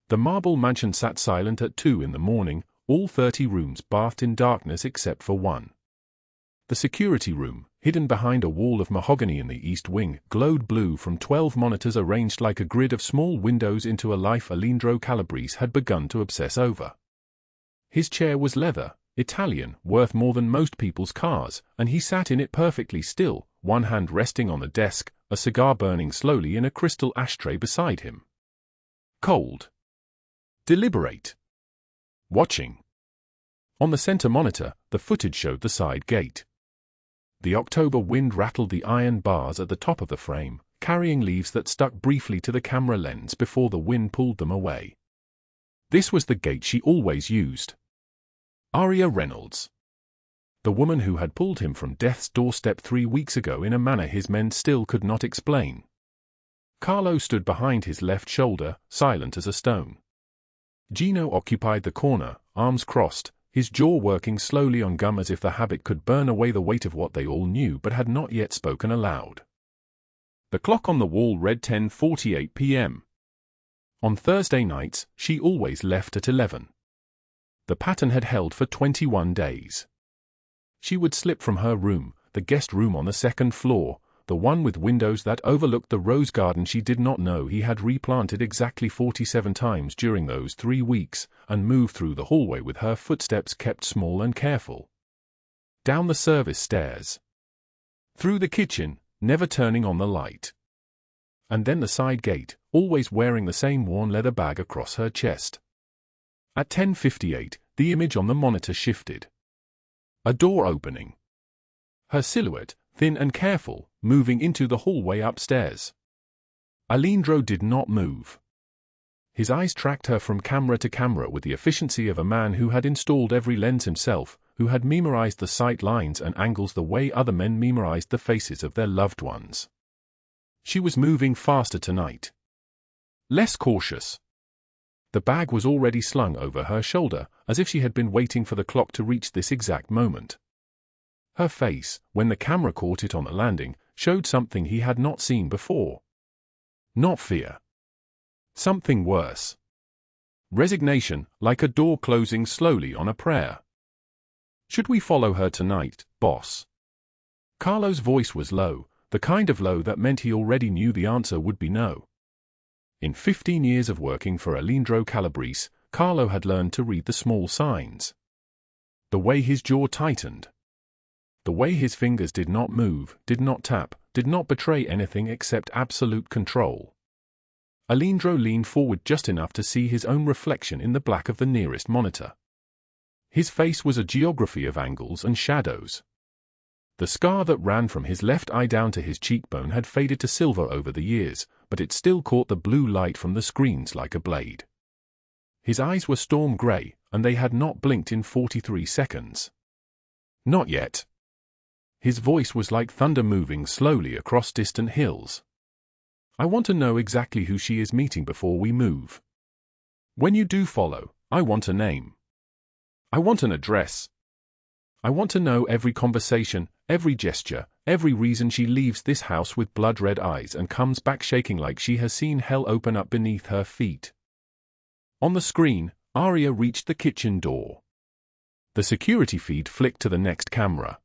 The marble mansion sat silent at 2 in the morning, all 30 rooms bathed in darkness except for one. The security room, hidden behind a wall of mahogany in the east wing, glowed blue from 12 monitors arranged like a grid of small windows into a life Aleandro Calabrese had begun to obsess over. His chair was leather, Italian, worth more than most people's cars, and he sat in it perfectly still, one hand resting on the desk, a cigar burning slowly in a crystal ashtray beside him. Cold. Deliberate. Watching. On the center monitor, the footage showed the side gate. The October wind rattled the iron bars at the top of the frame, carrying leaves that stuck briefly to the camera lens before the wind pulled them away. This was the gate she always used. Aria Reynolds. The woman who had pulled him from death's doorstep 3 weeks ago in a manner his men still could not explain. Carlo stood behind his left shoulder, silent as a stone. Gino occupied the corner, arms crossed, his jaw working slowly on gum as if the habit could burn away the weight of what they all knew but had not yet spoken aloud. The clock on the wall read 10:48 p.m. On Thursday nights, she always left at 11. The pattern had held for 21 days. She would slip from her room, the guest room on the second floor, the one with windows that overlooked the rose garden she did not know he had replanted exactly 47 times during those 3 weeks, and move through the hallway with her footsteps kept small and careful. Down the service stairs. Through the kitchen, never turning on the light. And then the side gate, always wearing the same worn leather bag across her chest. At 10:58, the image on the monitor shifted. A door opening. Her silhouette, thin and careful, moving into the hallway upstairs. Aleandro did not move. His eyes tracked her from camera to camera with the efficiency of a man who had installed every lens himself, who had memorized the sight lines and angles the way other men memorized the faces of their loved ones. She was moving faster tonight. Less cautious. The bag was already slung over her shoulder, as if she had been waiting for the clock to reach this exact moment. Her face, when the camera caught it on the landing, showed something he had not seen before. Not fear. Something worse. Resignation, like a door closing slowly on a prayer. Should we follow her tonight, boss? Carlo's voice was low, the kind of low that meant he already knew the answer would be no. In 15 years of working for Aleandro Calabrese, Carlo had learned to read the small signs. The way his jaw tightened. The way his fingers did not move, did not tap, did not betray anything except absolute control. Aleandro leaned forward just enough to see his own reflection in the black of the nearest monitor. His face was a geography of angles and shadows. The scar that ran from his left eye down to his cheekbone had faded to silver over the years, but it still caught the blue light from the screens like a blade. His eyes were storm gray, and they had not blinked in 43 seconds. Not yet. His voice was like thunder moving slowly across distant hills. I want to know exactly who she is meeting before we move. When you do follow, I want a name. I want an address. I want to know every conversation, every gesture, every reason she leaves this house with blood-red eyes and comes back shaking like she has seen hell open up beneath her feet. On the screen, Aria reached the kitchen door. The security feed flicked to the next camera.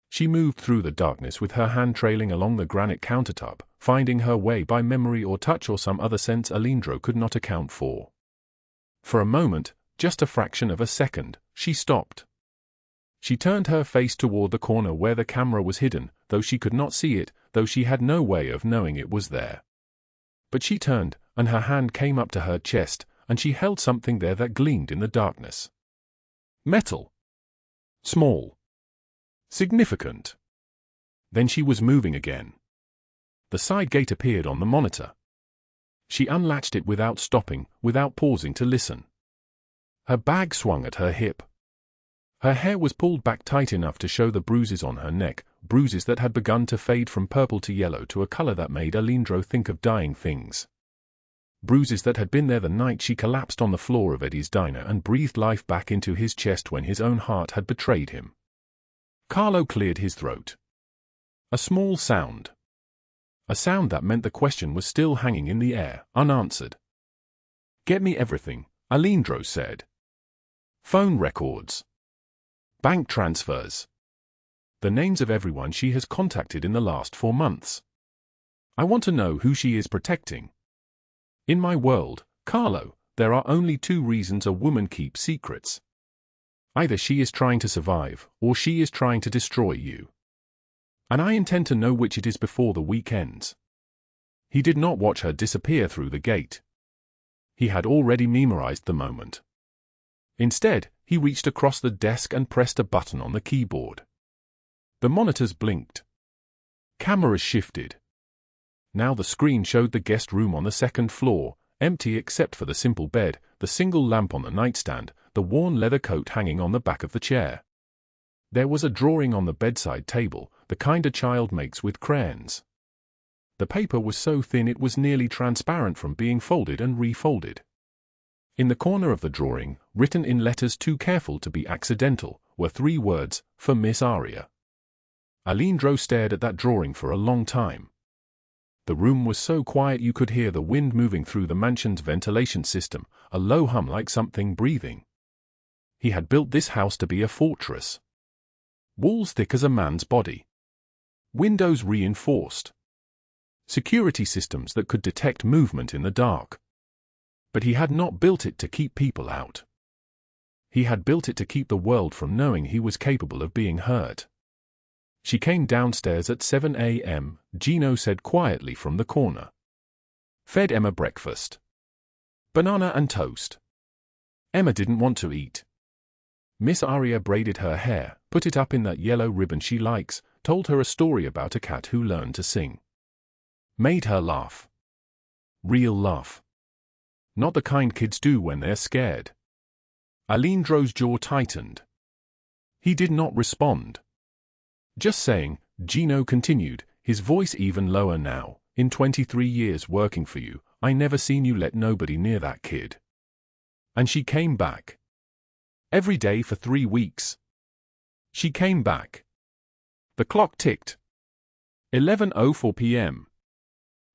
She moved through the darkness with her hand trailing along the granite countertop, finding her way by memory or touch or some other sense Aleandro could not account for. For a moment, just a fraction of a second, she stopped. She turned her face toward the corner where the camera was hidden, though she could not see it, though she had no way of knowing it was there. But she turned, and her hand came up to her chest, and she held something there that gleamed in the darkness. Metal. Small. Significant. Then she was moving again. The side gate appeared on the monitor. She unlatched it without stopping, without pausing to listen. Her bag swung at her hip. Her hair was pulled back tight enough to show the bruises on her neck, bruises that had begun to fade from purple to yellow to a color that made Aleandro think of dying things. Bruises that had been there the night she collapsed on the floor of Eddie's diner and breathed life back into his chest when his own heart had betrayed him. Carlo cleared his throat. A small sound. A sound that meant the question was still hanging in the air, unanswered. Get me everything, Aleandro said. Phone records. Bank transfers. The names of everyone she has contacted in the last 4 months. I want to know who she is protecting. In my world, Carlo, there are only 2 reasons a woman keeps secrets. Either she is trying to survive, or she is trying to destroy you. And I intend to know which it is before the week ends. He did not watch her disappear through the gate. He had already memorized the moment. Instead, he reached across the desk and pressed a button on the keyboard. The monitors blinked. Cameras shifted. Now the screen showed the guest room on the 2nd floor, empty except for the simple bed, the single lamp on the nightstand, the worn leather coat hanging on the back of the chair. There was a drawing on the bedside table, the kind a child makes with crayons. The paper was so thin it was nearly transparent from being folded and refolded. In the corner of the drawing, written in letters too careful to be accidental, were 3 words, for Miss Aria. Aleandro stared at that drawing for a long time. The room was so quiet you could hear the wind moving through the mansion's ventilation system, a low hum like something breathing. He had built this house to be a fortress. Walls thick as a man's body. Windows reinforced. Security systems that could detect movement in the dark. But he had not built it to keep people out. He had built it to keep the world from knowing he was capable of being hurt. She came downstairs at 7 a.m., Gino said quietly from the corner. Fed Emma breakfast. Banana and toast. Emma didn't want to eat. Miss Aria braided her hair, put it up in that yellow ribbon she likes, told her a story about a cat who learned to sing. Made her laugh. Real laugh. Not the kind kids do when they're scared. Aleandro's jaw tightened. He did not respond. Just saying, Gino continued, his voice even lower now, in 23 years working for you, I never seen you let nobody near that kid. And she came back. Every day for 3 weeks. She came back. The clock ticked. 11:04 p.m.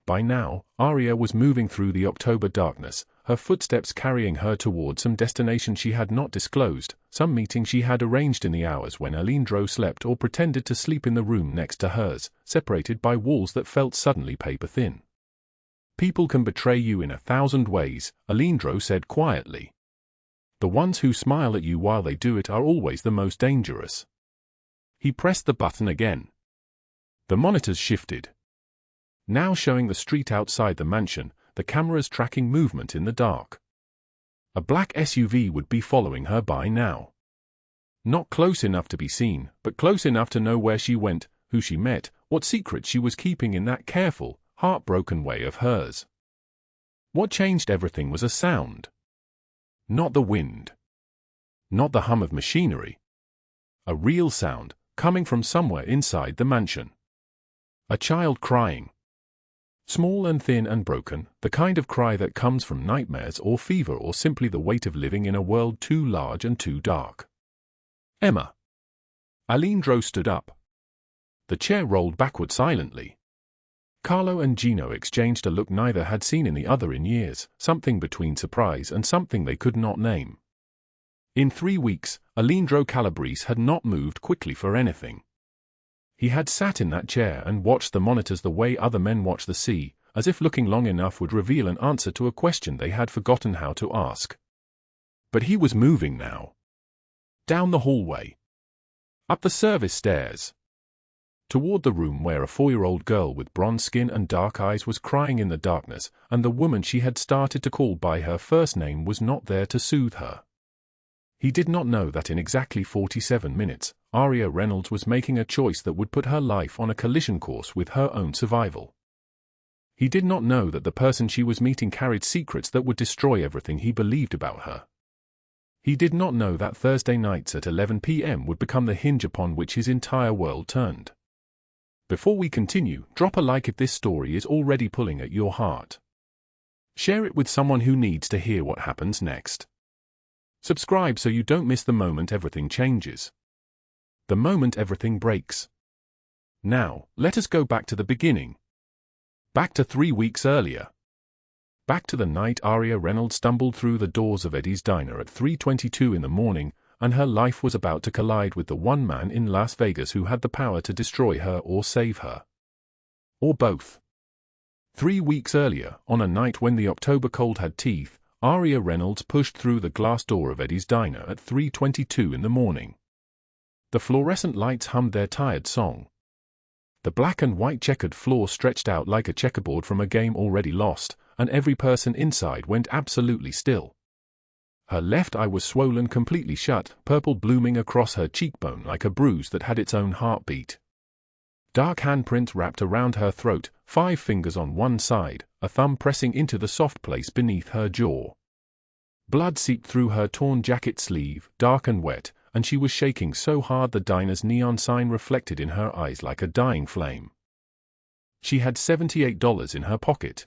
By now, Aria was moving through the October darkness, her footsteps carrying her toward some destination she had not disclosed, some meeting she had arranged in the hours when Aleandro slept or pretended to sleep in the room next to hers, separated by walls that felt suddenly paper-thin. People can betray you in 1,000 ways, Aleandro said quietly. The ones who smile at you while they do it are always the most dangerous. He pressed the button again. The monitors shifted. Now showing the street outside the mansion, the cameras tracking movement in the dark. A black SUV would be following her by now. Not close enough to be seen, but close enough to know where she went, who she met, what secret she was keeping in that careful, heartbroken way of hers. What changed everything was a sound. Not the wind. Not the hum of machinery. A real sound, coming from somewhere inside the mansion. A child crying. Small and thin and broken, the kind of cry that comes from nightmares or fever or simply the weight of living in a world too large and too dark. Emma. Aleandro stood up. The chair rolled backward silently. Carlo and Gino exchanged a look neither had seen in the other in years, something between surprise and something they could not name. In 3 weeks, Aleandro Calabrese had not moved quickly for anything. He had sat in that chair and watched the monitors the way other men watch the sea, as if looking long enough would reveal an answer to a question they had forgotten how to ask. But he was moving now. Down the hallway. Up the service stairs. Toward the room where a 4-year-old girl with bronze skin and dark eyes was crying in the darkness, and the woman she had started to call by her first name was not there to soothe her. He did not know that in exactly 47 minutes, Aria Reynolds was making a choice that would put her life on a collision course with her own survival. He did not know that the person she was meeting carried secrets that would destroy everything he believed about her. He did not know that Thursday nights at 11 p.m. would become the hinge upon which his entire world turned. Before we continue, drop a like if this story is already pulling at your heart. Share it with someone who needs to hear what happens next. Subscribe so you don't miss the moment everything changes. The moment everything breaks. Now, let us go back to the beginning. Back to 3 weeks earlier. Back to the night. Aria Reynolds stumbled through the doors of Eddie's diner at 3:22 in the morning, and her life was about to collide with the one man in Las Vegas who had the power to destroy her or save her. Or both. 3 weeks earlier, on a night when the October cold had teeth, Aria Reynolds pushed through the glass door of Eddie's diner at 3:22 in the morning. The fluorescent lights hummed their tired song. The black and white checkered floor stretched out like a checkerboard from a game already lost, and every person inside went absolutely still. Her left eye was swollen completely shut, purple blooming across her cheekbone like a bruise that had its own heartbeat. Dark handprints wrapped around her throat, 5 fingers on one side, a thumb pressing into the soft place beneath her jaw. Blood seeped through her torn jacket sleeve, dark and wet, and she was shaking so hard the diner's neon sign reflected in her eyes like a dying flame. She had $78 in her pocket.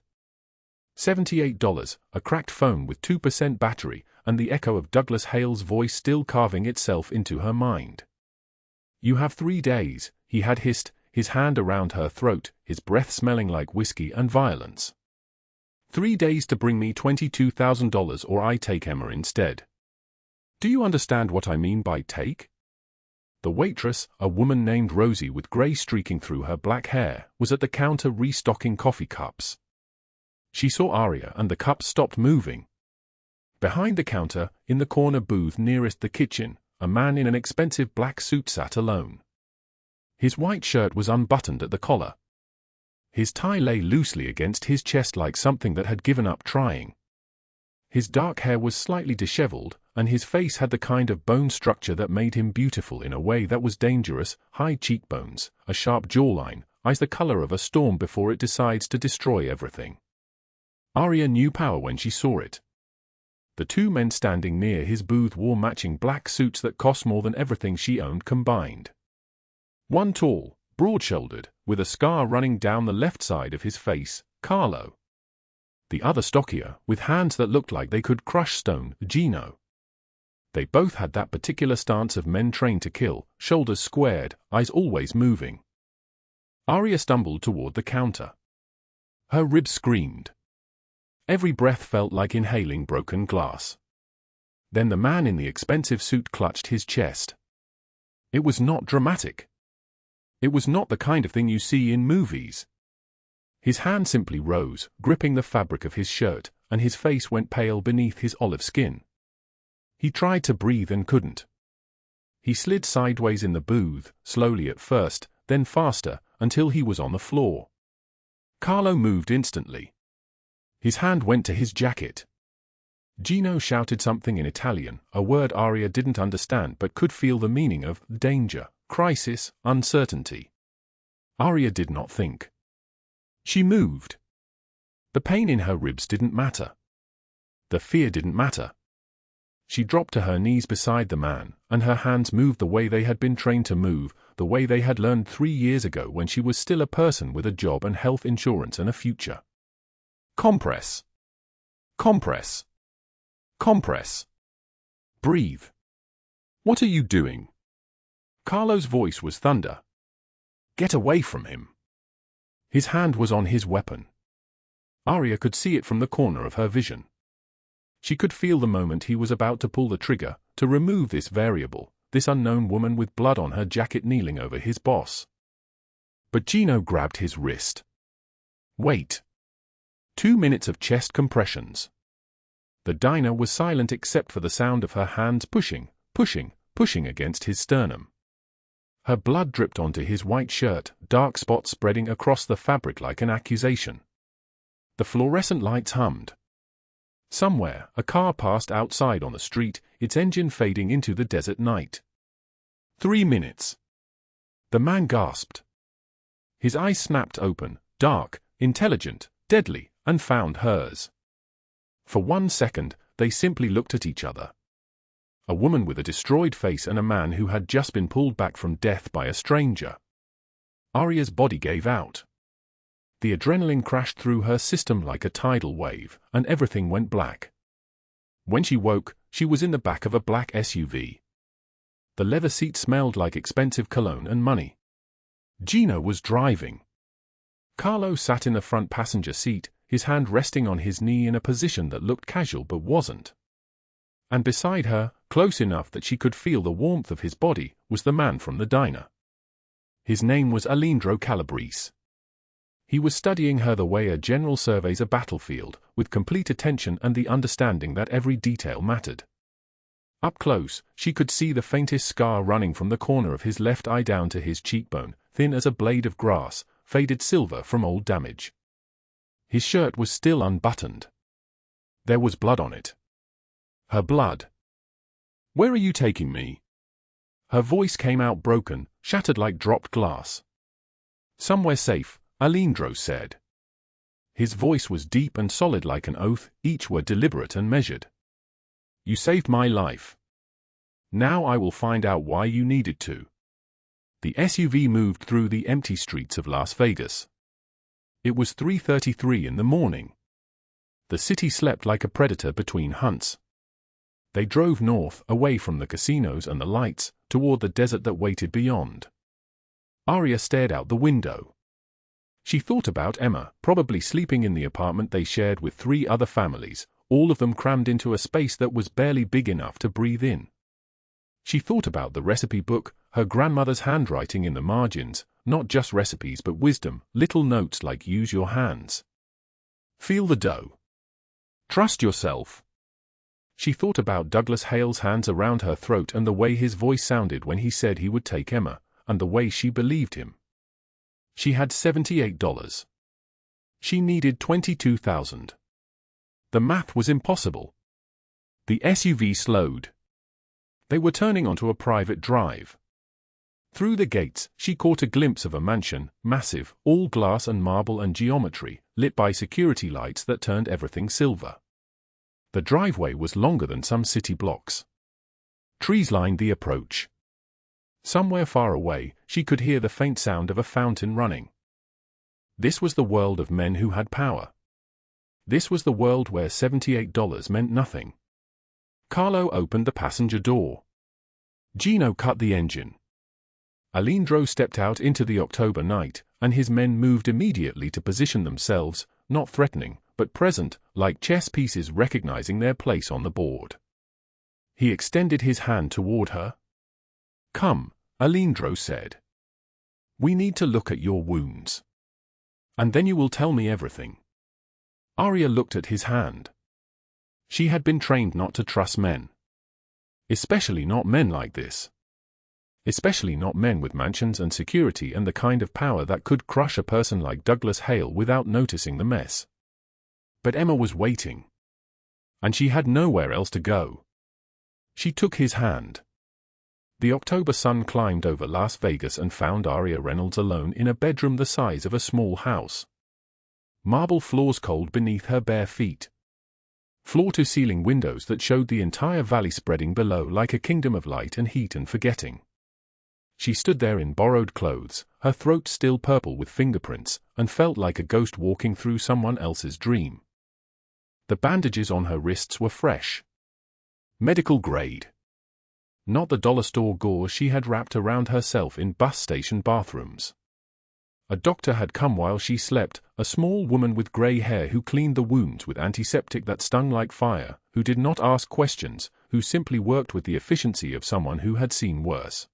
$78, a cracked phone with 2% battery, and the echo of Douglas Hale's voice still carving itself into her mind. "You have 3 days," he had hissed, his hand around her throat, his breath smelling like whiskey and violence. 3 days to bring me $22,000 or I take Emma instead. Do you understand what I mean by take? The waitress, a woman named Rosie with grey streaking through her black hair, was at the counter restocking coffee cups. She saw Aria and the cups stopped moving. Behind the counter, in the corner booth nearest the kitchen, a man in an expensive black suit sat alone. His white shirt was unbuttoned at the collar. His tie lay loosely against his chest like something that had given up trying. His dark hair was slightly disheveled, and his face had the kind of bone structure that made him beautiful in a way that was dangerous: high cheekbones, a sharp jawline, eyes the color of a storm before it decides to destroy everything. Aria knew power when she saw it. The 2 men standing near his booth wore matching black suits that cost more than everything she owned combined. One tall, broad-shouldered, with a scar running down the left side of his face, Carlo. The other stockier, with hands that looked like they could crush stone, Gino. They both had that particular stance of men trained to kill, shoulders squared, eyes always moving. Aria stumbled toward the counter. Her ribs screamed. Every breath felt like inhaling broken glass. Then the man in the expensive suit clutched his chest. It was not dramatic. It was not the kind of thing you see in movies. His hand simply rose, gripping the fabric of his shirt, and his face went pale beneath his olive skin. He tried to breathe and couldn't. He slid sideways in the booth, slowly at first, then faster, until he was on the floor. Carlo moved instantly. His hand went to his jacket. Gino shouted something in Italian, a word Aria didn't understand but could feel the meaning of: danger, crisis, uncertainty. Aria did not think. She moved. The pain in her ribs didn't matter. The fear didn't matter. She dropped to her knees beside the man, and her hands moved the way they had been trained to move, the way they had learned 3 years ago when she was still a person with a job and health insurance and a future. Compress. Compress. Compress. Breathe. What are you doing? Carlo's voice was thunder. Get away from him. His hand was on his weapon. Aria could see it from the corner of her vision. She could feel the moment he was about to pull the trigger, to remove this variable, this unknown woman with blood on her jacket kneeling over his boss. But Gino grabbed his wrist. Wait. 2 minutes of chest compressions. The diner was silent except for the sound of her hands pushing, pushing against his sternum. Her blood dripped onto his white shirt, dark spots spreading across the fabric like an accusation. The fluorescent lights hummed. Somewhere, a car passed outside on the street, its engine fading into the desert night. 3 minutes. The man gasped. His eyes snapped open, dark, intelligent, deadly, and found hers. For 1 second, they simply looked at each other. A woman with a destroyed face and a man who had just been pulled back from death by a stranger. Aria's body gave out. The adrenaline crashed through her system like a tidal wave, and everything went black. When she woke, she was in the back of a black SUV. The leather seat smelled like expensive cologne and money. Gino was driving. Carlo sat in the front passenger seat, his hand resting on his knee in a position that looked casual but wasn't. And beside her, close enough that she could feel the warmth of his body, was the man from the diner. His name was Aleandro Calabrese. He was studying her the way a general surveys a battlefield, with complete attention and the understanding that every detail mattered. Up close, she could see the faintest scar running from the corner of his left eye down to his cheekbone, thin as a blade of grass, faded silver from old damage. His shirt was still unbuttoned. There was blood on it. Her blood. "Where are you taking me?" Her voice came out broken, shattered like dropped glass. "Somewhere safe," Aleandro said. His voice was deep and solid like an oath, each word deliberate and measured. "You saved my life. Now I will find out why you needed to." The SUV moved through the empty streets of Las Vegas. It was 3:33 in the morning. The city slept like a predator between hunts. They drove north, away from the casinos and the lights, toward the desert that waited beyond. Aria stared out the window. She thought about Emma, probably sleeping in the apartment they shared with 3 other families, all of them crammed into a space that was barely big enough to breathe in. She thought about the recipe book, her grandmother's handwriting in the margins, not just recipes but wisdom, little notes like "use your hands. Feel the dough. Trust yourself." She thought about Douglas Hale's hands around her throat and the way his voice sounded when he said he would take Emma, and the way she believed him. She had $78. She needed $22,000. The math was impossible. The SUV slowed. They were turning onto a private drive. Through the gates, she caught a glimpse of a mansion, massive, all glass and marble and geometry, lit by security lights that turned everything silver. The driveway was longer than some city blocks. Trees lined the approach. Somewhere far away, she could hear the faint sound of a fountain running. This was the world of men who had power. This was the world where $78 meant nothing. Carlo opened the passenger door. Gino cut the engine. Aleandro stepped out into the October night, and his men moved immediately to position themselves, not threatening, but present, like chess pieces recognizing their place on the board. He extended his hand toward her. "Come," Aleandro said. "We need to look at your wounds. And then you will tell me everything." Aria looked at his hand. She had been trained not to trust men. Especially not men like this. Especially not men with mansions and security and the kind of power that could crush a person like Douglas Hale without noticing the mess. But Emma was waiting. And she had nowhere else to go. She took his hand. The October sun climbed over Las Vegas and found Aria Reynolds alone in a bedroom the size of a small house. Marble floors cold beneath her bare feet. Floor-to-ceiling windows that showed the entire valley spreading below like a kingdom of light and heat and forgetting. She stood there in borrowed clothes, her throat still purple with fingerprints, and felt like a ghost walking through someone else's dream. The bandages on her wrists were fresh. Medical grade. Not the dollar store gauze she had wrapped around herself in bus station bathrooms. A doctor had come while she slept, a small woman with gray hair who cleaned the wounds with antiseptic that stung like fire, who did not ask questions, who simply worked with the efficiency of someone who had seen worse.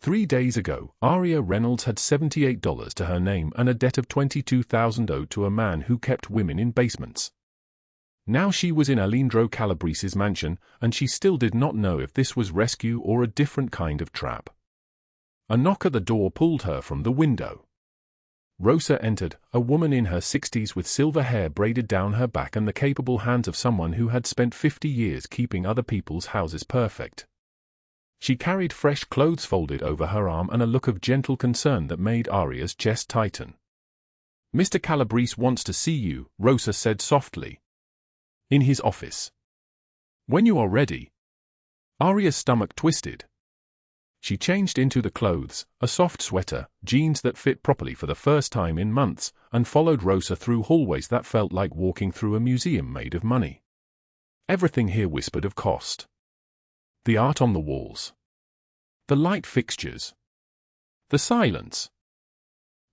3 days ago, Aria Reynolds had $78 to her name and a debt of $22,000 owed to a man who kept women in basements. Now she was in Aleandro Calabrese's mansion, and she still did not know if this was rescue or a different kind of trap. A knock at the door pulled her from the window. Rosa entered, a woman in her 60s with silver hair braided down her back and the capable hands of someone who had spent 50 years keeping other people's houses perfect. She carried fresh clothes folded over her arm and a look of gentle concern that made Aria's chest tighten. "Mr. Calabrese wants to see you," Rosa said softly. "In his office. When you are ready." Aria's stomach twisted. She changed into the clothes, a soft sweater, jeans that fit properly for the first time in months, and followed Rosa through hallways that felt like walking through a museum made of money. Everything here whispered of cost. The art on the walls. The light fixtures. The silence.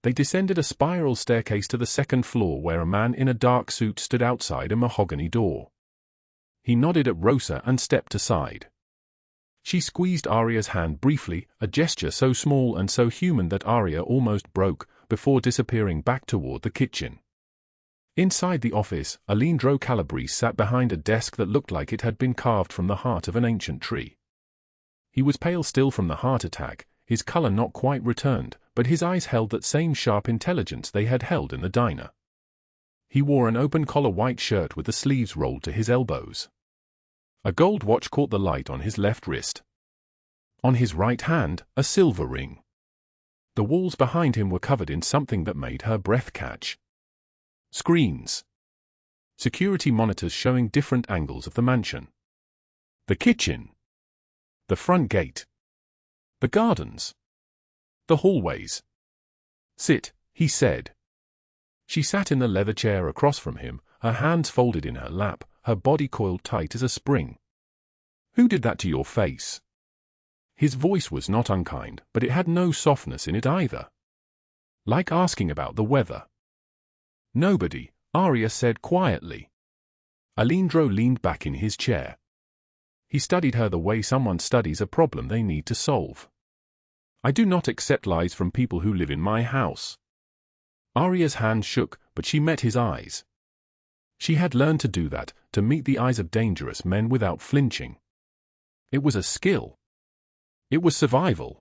They descended a spiral staircase to the second floor where a man in a dark suit stood outside a mahogany door. He nodded at Rosa and stepped aside. She squeezed Aria's hand briefly, a gesture so small and so human that Aria almost broke, before disappearing back toward the kitchen. Inside the office, Aleandro Calabrese sat behind a desk that looked like it had been carved from the heart of an ancient tree. He was pale still from the heart attack, his color not quite returned, but his eyes held that same sharp intelligence they had held in the diner. He wore an open-collar white shirt with the sleeves rolled to his elbows. A gold watch caught the light on his left wrist. On his right hand, a silver ring. The walls behind him were covered in something that made her breath catch. Screens. Security monitors showing different angles of the mansion. The kitchen. The front gate. The gardens. The hallways. "Sit," he said. She sat in the leather chair across from him, her hands folded in her lap, her body coiled tight as a spring. "Who did that to your face?" His voice was not unkind, but it had no softness in it either. Like asking about the weather. "Nobody," Aria said quietly. Aleandro leaned back in his chair. He studied her the way someone studies a problem they need to solve. "I do not accept lies from people who live in my house." Aria's hand shook, but she met his eyes. She had learned to do that, to meet the eyes of dangerous men without flinching. It was a skill. It was survival.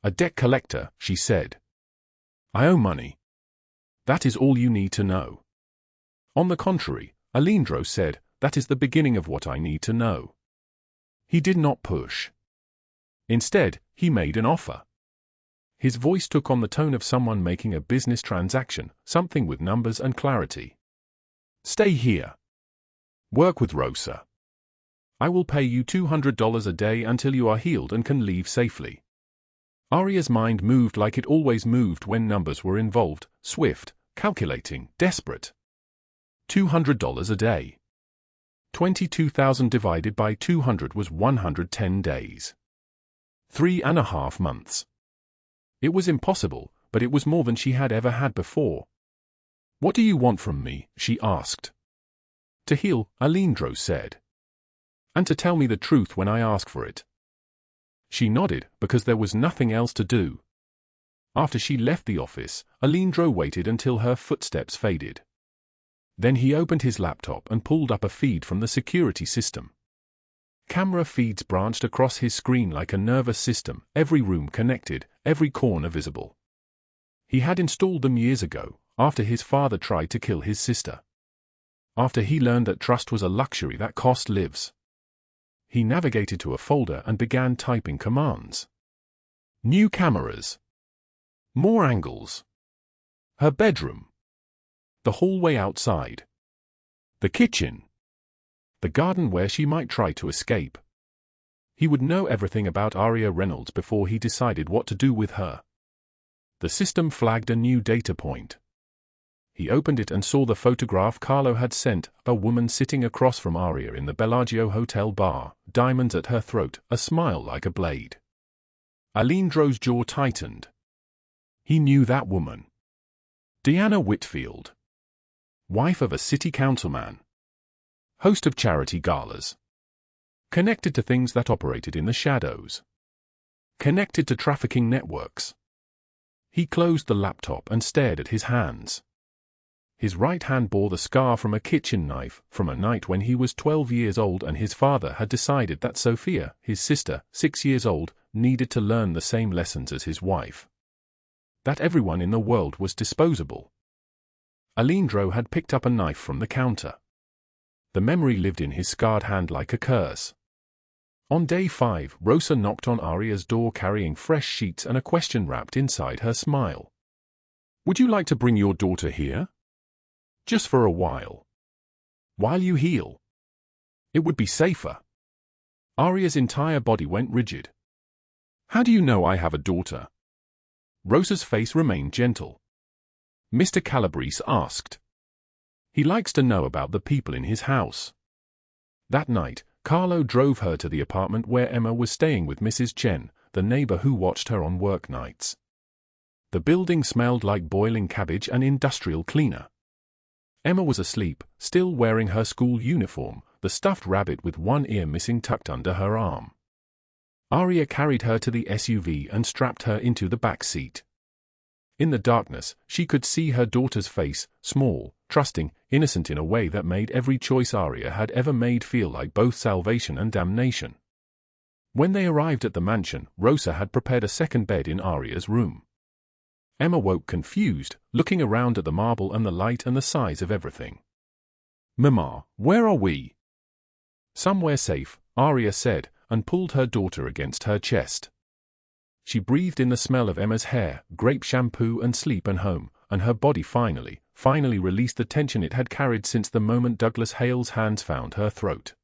"A debt collector," she said. "I owe money. That is all you need to know." "On the contrary," Aleandro said, "that is the beginning of what I need to know." He did not push. Instead, he made an offer. His voice took on the tone of someone making a business transaction, something with numbers and clarity. "Stay here. Work with Rosa. I will pay you $200 a day until you are healed and can leave safely." Aria's mind moved like it always moved when numbers were involved, swift, calculating, desperate. $200 a day. 22,000 divided by 200 was 110 days. 3.5 months. It was impossible, but it was more than she had ever had before. "What do you want from me?" she asked. "To heal," Aleandro said. "And to tell me the truth when I ask for it." She nodded, because there was nothing else to do. After she left the office, Aleandro waited until her footsteps faded. Then he opened his laptop and pulled up a feed from the security system. Camera feeds branched across his screen like a nervous system, every room connected, every corner visible. He had installed them years ago, after his father tried to kill his sister. After he learned that trust was a luxury that cost lives. He navigated to a folder and began typing commands. New cameras. More angles. Her bedroom. The hallway outside. The kitchen. The garden where she might try to escape. He would know everything about Aria Reynolds before he decided what to do with her. The system flagged a new data point. He opened it and saw the photograph Carlo had sent, a woman sitting across from Aria in the Bellagio Hotel bar, diamonds at her throat, a smile like a blade. Aleandro's jaw tightened. He knew that woman. Deanna Whitfield. Wife of a city councilman. Host of charity galas. Connected to things that operated in the shadows. Connected to trafficking networks. He closed the laptop and stared at his hands. His right hand bore the scar from a kitchen knife, from a night when he was 12 years old and his father had decided that Sophia, his sister, 6 years old, needed to learn the same lessons as his wife. That everyone in the world was disposable. Aleandro had picked up a knife from the counter. The memory lived in his scarred hand like a curse. On day 5, Rosa knocked on Aria's door carrying fresh sheets and a question wrapped inside her smile. "Would you like to bring your daughter here? Just for a while. While you heal. It would be safer." Aria's entire body went rigid. "How do you know I have a daughter?" Rosa's face remained gentle. Mr. Calabrese asked. "He likes to know about the people in his house." That night, Carlo drove her to the apartment where Emma was staying with Mrs. Chen, the neighbor who watched her on work nights. The building smelled like boiling cabbage and industrial cleaner. Emma was asleep, still wearing her school uniform, the stuffed rabbit with one ear missing tucked under her arm. Aria carried her to the SUV and strapped her into the back seat. In the darkness, she could see her daughter's face, small, trusting, innocent in a way that made every choice Aria had ever made feel like both salvation and damnation. When they arrived at the mansion, Rosa had prepared a second bed in Aria's room. Emma woke confused, looking around at the marble and the light and the size of everything. "Mama, where are we?" "Somewhere safe," Aria said, and pulled her daughter against her chest. She breathed in the smell of Emma's hair, grape shampoo and sleep and home, and her body finally released the tension it had carried since the moment Douglas Hale's hands found her throat.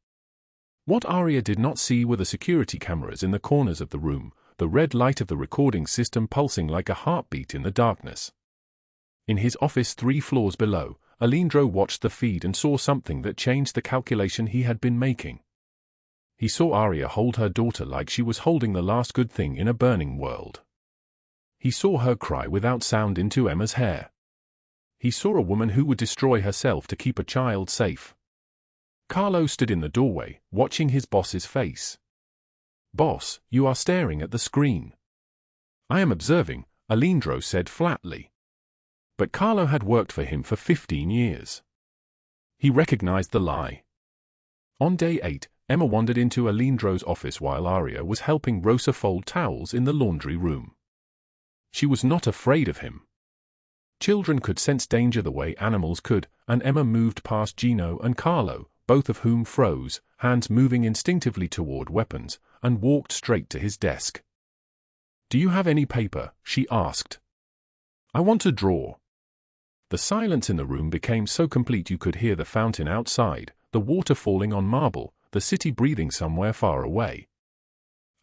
What Aria did not see were the security cameras in the corners of the room, the red light of the recording system pulsing like a heartbeat in the darkness. In his office 3 floors below, Aleandro watched the feed and saw something that changed the calculation he had been making. He saw Aria hold her daughter like she was holding the last good thing in a burning world. He saw her cry without sound into Emma's hair. He saw a woman who would destroy herself to keep a child safe. Carlo stood in the doorway, watching his boss's face. "Boss, you are staring at the screen." "I am observing," Aleandro said flatly. But Carlo had worked for him for 15 years. He recognized the lie. On day 8, Emma wandered into Aleandro's office while Aria was helping Rosa fold towels in the laundry room. She was not afraid of him. Children could sense danger the way animals could, and Emma moved past Gino and Carlo, both of whom froze, hands moving instinctively toward weapons, and walked straight to his desk. "Do you have any paper?" she asked. "I want to draw." The silence in the room became so complete you could hear the fountain outside, the water falling on marble, the city breathing somewhere far away.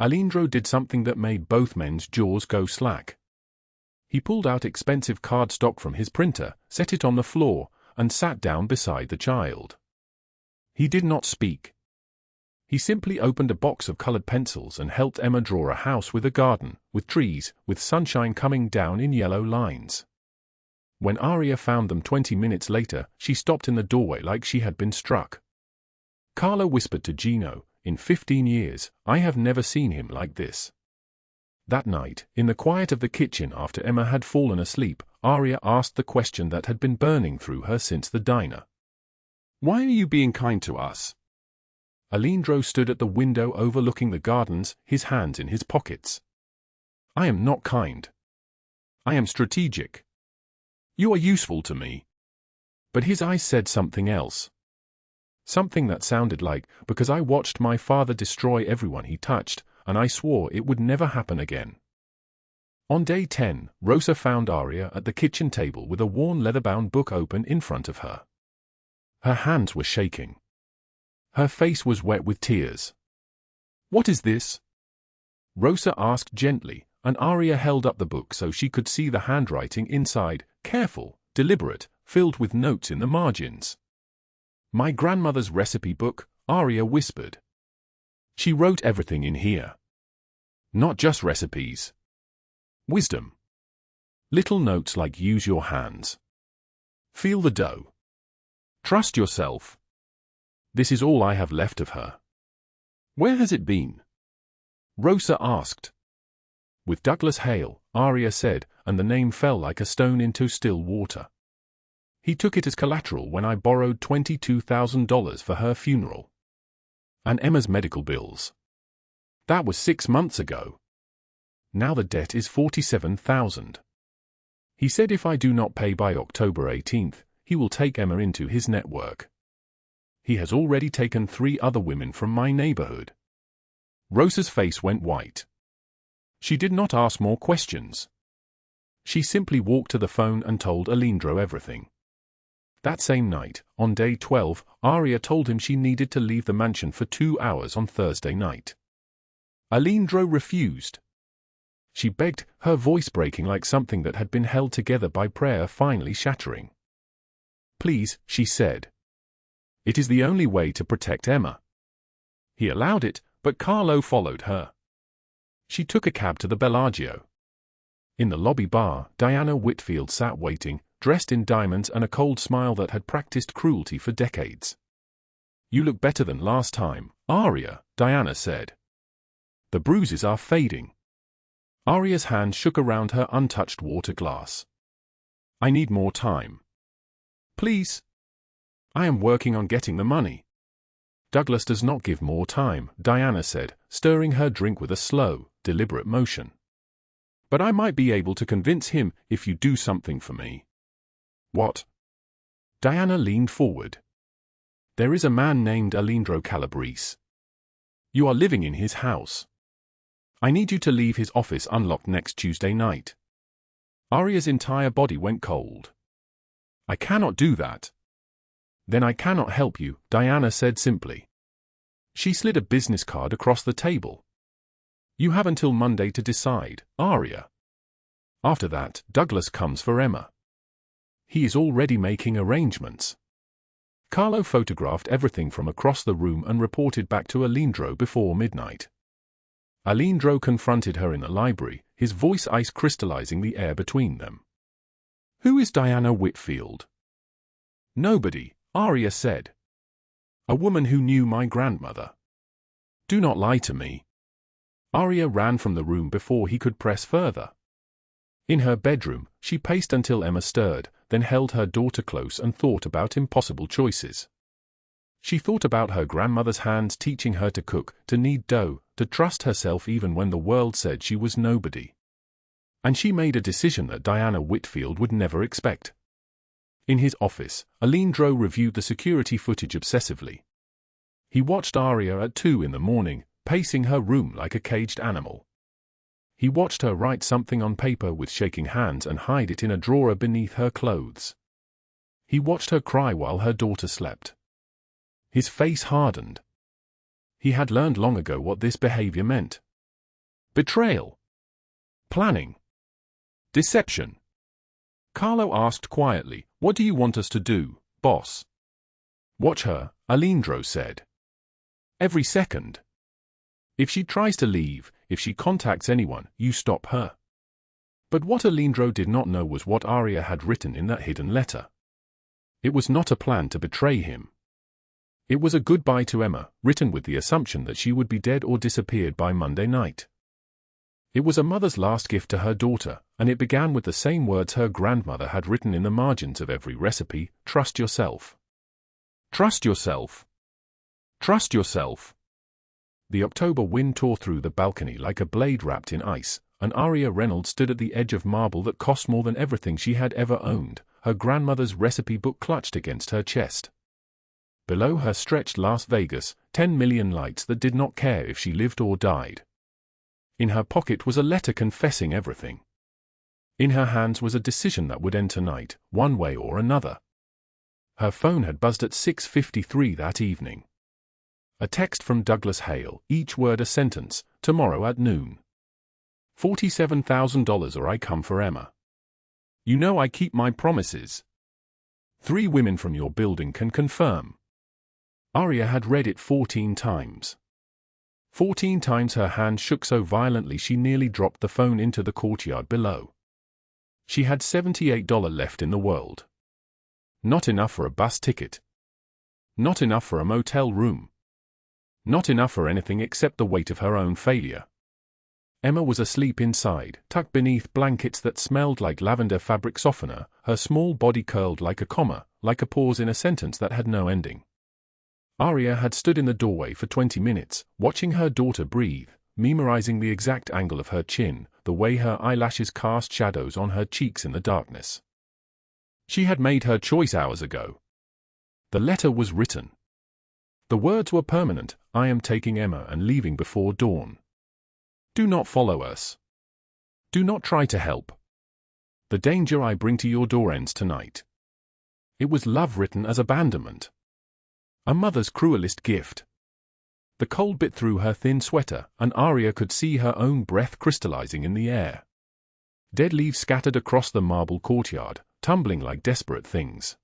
Aleandro did something that made both men's jaws go slack. He pulled out expensive cardstock from his printer, set it on the floor, and sat down beside the child. He did not speak. He simply opened a box of colored pencils and helped Emma draw a house with a garden, with trees, with sunshine coming down in yellow lines. When Aria found them 20 minutes later, she stopped in the doorway like she had been struck. Carlo whispered to Gino, "In 15 years, I have never seen him like this." That night, in the quiet of the kitchen after Emma had fallen asleep, Aria asked the question that had been burning through her since the diner. "Why are you being kind to us?" Aleandro stood at the window overlooking the gardens, his hands in his pockets. "I am not kind. I am strategic. You are useful to me." But his eyes said something else. Something that sounded like, "Because I watched my father destroy everyone he touched, and I swore it would never happen again." On day 10, Rosa found Aria at the kitchen table with a worn leather-bound book open in front of her. Her hands were shaking. Her face was wet with tears. "What is this?" Rosa asked gently, and Aria held up the book so she could see the handwriting inside, careful, deliberate, filled with notes in the margins. "My grandmother's recipe book," Aria whispered. "She wrote everything in here. Not just recipes. Wisdom. Little notes like use your hands. Feel the dough. Trust yourself." This is all I have left of her. "Where has it been?" Rosa asked. "With Douglas Hale," Aria said, and the name fell like a stone into still water. "He took it as collateral when I borrowed $22,000 for her funeral. And Emma's medical bills. That was 6 months ago. Now the debt is $47,000. He said if I do not pay by October 18th, he will take Emma into his network. He has already taken 3 other women from my neighborhood." Rosa's face went white. She did not ask more questions. She simply walked to the phone and told Aleandro everything. That same night, on day 12, Aria told him she needed to leave the mansion for 2 hours on Thursday night. Aleandro refused. She begged, her voice breaking like something that had been held together by prayer finally shattering. "Please," she said. "It is the only way to protect Emma." He allowed it, but Carlo followed her. She took a cab to the Bellagio. In the lobby bar, Diana Whitfield sat waiting, dressed in diamonds and a cold smile that had practiced cruelty for decades. "You look better than last time, Aria," Diana said. "The bruises are fading." Aria's hand shook around her untouched water glass. "I need more time." "Please." "I am working on getting the money." "Douglas does not give more time," Diana said, stirring her drink with a slow, deliberate motion. "But I might be able to convince him if you do something for me." "What?" Diana leaned forward. "There is a man named Aleandro Calabrese. You are living in his house. I need you to leave his office unlocked next Tuesday night." Aria's entire body went cold. "I cannot do that." "Then I cannot help you," Diana said simply. She slid a business card across the table. "You have until Monday to decide, Aria. After that, Douglas comes for Emma. He is already making arrangements." Carlo photographed everything from across the room and reported back to Aleandro before midnight. Aleandro confronted her in the library, his voice ice crystallizing the air between them. "Who is Diana Whitfield?" "Nobody," Aria said. "A woman who knew my grandmother." "Do not lie to me." Aria ran from the room before he could press further. In her bedroom, she paced until Emma stirred, then held her daughter close and thought about impossible choices. She thought about her grandmother's hands teaching her to cook, to knead dough, to trust herself even when the world said she was nobody. And she made a decision that Diana Whitfield would never expect. In his office, Aleandro reviewed the security footage obsessively. He watched Aria at 2 in the morning, pacing her room like a caged animal. He watched her write something on paper with shaking hands and hide it in a drawer beneath her clothes. He watched her cry while her daughter slept. His face hardened. He had learned long ago what this behavior meant. Betrayal. Planning. Deception. Carlo asked quietly, "What do you want us to do, boss?" "Watch her," Aleandro said. "Every second. If she tries to leave, if she contacts anyone, you stop her." But what Aleandro did not know was what Aria had written in that hidden letter. It was not a plan to betray him. It was a goodbye to Emma, written with the assumption that she would be dead or disappeared by Monday night. It was a mother's last gift to her daughter, and it began with the same words her grandmother had written in the margins of every recipe: "Trust yourself. Trust yourself. Trust yourself." The October wind tore through the balcony like a blade wrapped in ice, and Aria Reynolds stood at the edge of marble that cost more than everything she had ever owned, her grandmother's recipe book clutched against her chest. Below her stretched Las Vegas, 10 million lights that did not care if she lived or died. In her pocket was a letter confessing everything. In her hands was a decision that would end tonight, one way or another. Her phone had buzzed at 6:53 that evening. A text from Douglas Hale, each word a sentence: "Tomorrow at noon. $47,000 or I come for Emma. You know I keep my promises. 3 women from your building can confirm." Aria had read it 14 times. 14 times her hand shook so violently she nearly dropped the phone into the courtyard below. She had $78 left in the world. Not enough for a bus ticket. Not enough for a motel room. Not enough for anything except the weight of her own failure. Emma was asleep inside, tucked beneath blankets that smelled like lavender fabric softener, her small body curled like a comma, like a pause in a sentence that had no ending. Aria had stood in the doorway for 20 minutes, watching her daughter breathe, memorizing the exact angle of her chin, the way her eyelashes cast shadows on her cheeks in the darkness. She had made her choice hours ago. The letter was written. The words were permanent: "I am taking Emma and leaving before dawn. Do not follow us. Do not try to help. The danger I bring to your door ends tonight." It was love written as abandonment. A mother's cruelest gift. The cold bit through her thin sweater, and Aria could see her own breath crystallizing in the air. Dead leaves scattered across the marble courtyard, tumbling like desperate things.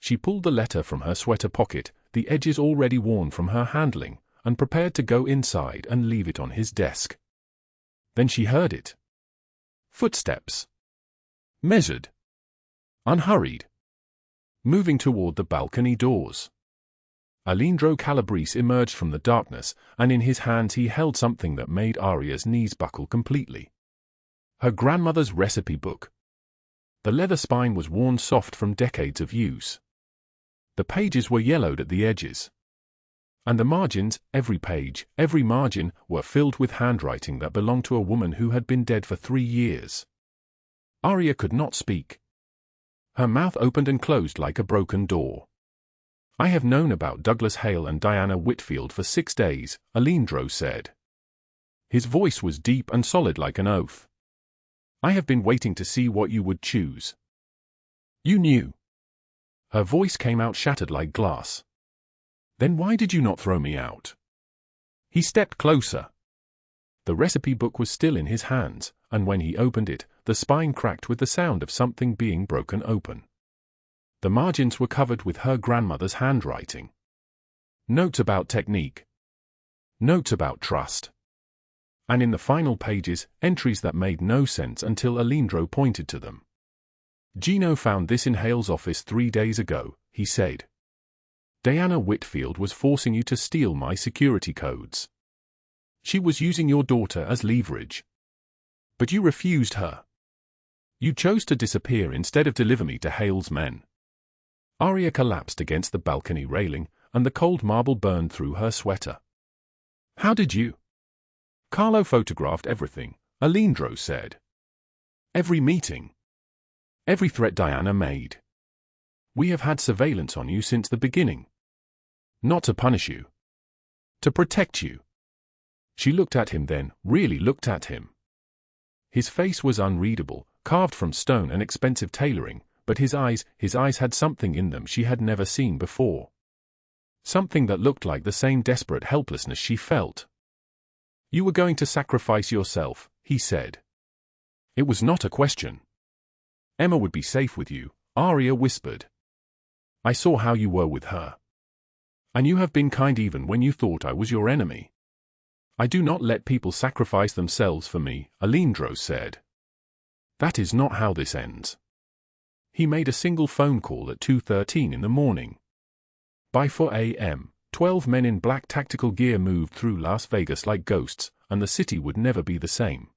She pulled the letter from her sweater pocket, the edges already worn from her handling, and prepared to go inside and leave it on his desk. Then she heard it. Footsteps. Measured. Unhurried. Moving toward the balcony doors. Aleandro Calabrese emerged from the darkness, and in his hands he held something that made Aria's knees buckle completely. Her grandmother's recipe book. The leather spine was worn soft from decades of use. The pages were yellowed at the edges. And the margins, every page, every margin, were filled with handwriting that belonged to a woman who had been dead for 3 years. Aria could not speak. Her mouth opened and closed like a broken door. "I have known about Douglas Hale and Diana Whitfield for 6 days," Aleandro said. His voice was deep and solid like an oath. "I have been waiting to see what you would choose." "You knew." Her voice came out shattered like glass. "Then why did you not throw me out?" He stepped closer. The recipe book was still in his hands, and when he opened it, the spine cracked with the sound of something being broken open. The margins were covered with her grandmother's handwriting. Notes about technique. Notes about trust. And in the final pages, entries that made no sense until Aleandro pointed to them. "Gino found this in Hale's office 3 days ago," he said. "Diana Whitfield was forcing you to steal my security codes. She was using your daughter as leverage. But you refused her. You chose to disappear instead of deliver me to Hale's men." Aria collapsed against the balcony railing, and the cold marble burned through her sweater. "How did you?" "Carlo photographed everything," Aleandro said. "Every meeting. Every threat Diana made. We have had surveillance on you since the beginning. Not to punish you. To protect you." She looked at him then, really looked at him. His face was unreadable, carved from stone and expensive tailoring, but his eyes had something in them she had never seen before. Something that looked like the same desperate helplessness she felt. "You were going to sacrifice yourself," he said. "It was not a question." "Emma would be safe with you," Aria whispered. "I saw how you were with her. And you have been kind even when you thought I was your enemy." "I do not let people sacrifice themselves for me," Aleandro said. "That is not how this ends." He made a single phone call at 2:13 in the morning. By 4 a.m., 12 men in black tactical gear moved through Las Vegas like ghosts, and the city would never be the same.